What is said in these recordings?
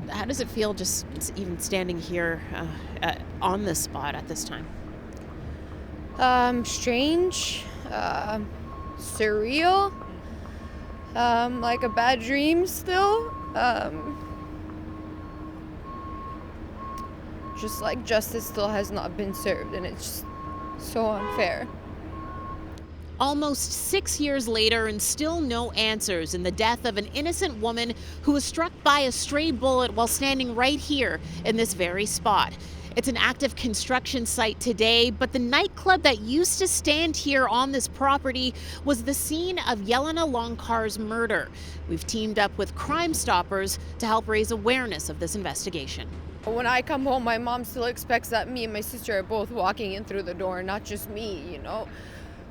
How does it feel just even standing here on this spot at this time? Strange, surreal, like a bad dream still. Just like justice still has not been served, and it's just so unfair. Almost 6 years later, and still no answers in the death of an innocent woman who was struck by a stray bullet while standing right here in this very spot. It's an active construction site today, but the nightclub that used to stand here on this property was the scene of Jelena Loncar's murder. We've teamed up with Crime Stoppers to help raise awareness of this investigation. When I come home, my mom still expects that me and my sister are both walking in through the door, not just me.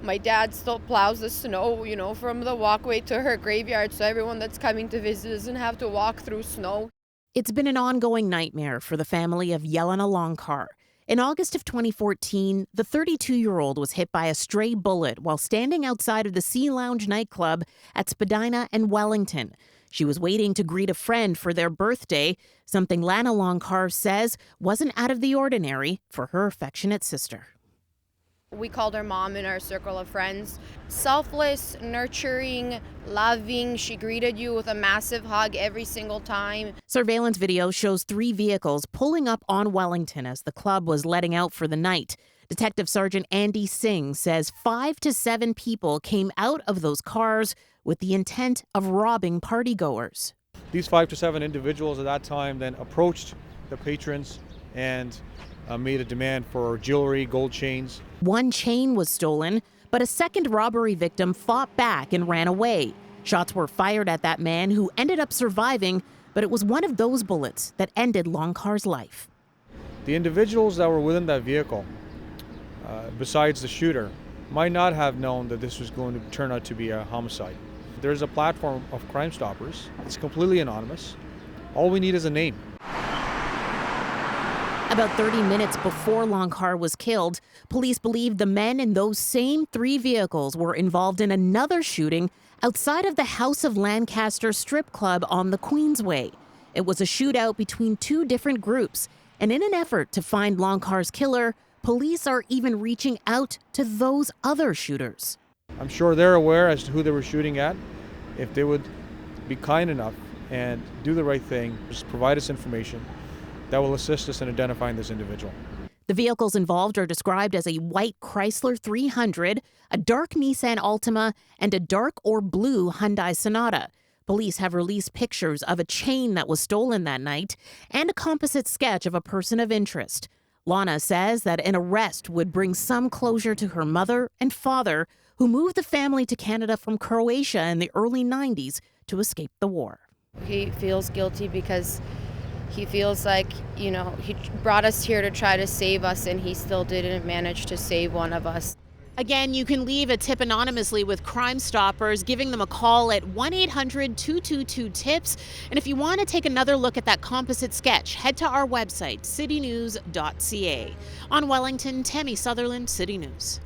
My dad still plows the snow, from the walkway to her graveyard, so everyone that's coming to visit doesn't have to walk through snow. It's been an ongoing nightmare for the family of Jelena Loncar. In August of 2014, the 32-year-old was hit by a stray bullet while standing outside of the Sea Lounge nightclub at Spadina and Wellington. She was waiting to greet a friend for their birthday, something Jelena Loncar says wasn't out of the ordinary for her affectionate sister. We called her mom in our circle of friends. Selfless, nurturing, loving. She greeted you with a massive hug every single time. Surveillance video shows 3 vehicles pulling up on Wellington as the club was letting out for the night. Detective Sergeant Andy Singh says 5 to 7 people came out of those cars with the intent of robbing partygoers. These 5 to 7 individuals at that time then approached the patrons and made a demand for jewelry, gold chains. One chain was stolen, but a second robbery victim fought back and ran away. Shots were fired at that man, who ended up surviving, but it was one of those bullets that ended Loncar's life. The individuals that were within that vehicle, besides the shooter, might not have known that this was going to turn out to be a homicide. There's a platform of Crime Stoppers. It's completely anonymous. All we need is a name. About 30 minutes before Loncar was killed, police believe the men in those same 3 vehicles were involved in another shooting outside of the House of Lancaster strip club on the Queensway. It was a shootout between 2 different groups, and in an effort to find Loncar's killer, police are even reaching out to those other shooters. I'm sure they're aware as to who they were shooting at. If they would be kind enough and do the right thing, just provide us information, that will assist us in identifying this individual. The vehicles involved are described as a white Chrysler 300, a dark Nissan Altima, and a dark or blue Hyundai Sonata. Police have released pictures of a chain that was stolen that night and a composite sketch of a person of interest. Lana says that an arrest would bring some closure to her mother and father, who moved the family to Canada from Croatia in the early 90s to escape the war. He feels guilty because he feels like, he brought us here to try to save us, and he still didn't manage to save one of us. Again, you can leave a tip anonymously with Crime Stoppers, giving them a call at 1-800-222-TIPS. And if you want to take another look at that composite sketch, head to our website, citynews.ca. On Wellington, Tammie Sutherland, City News.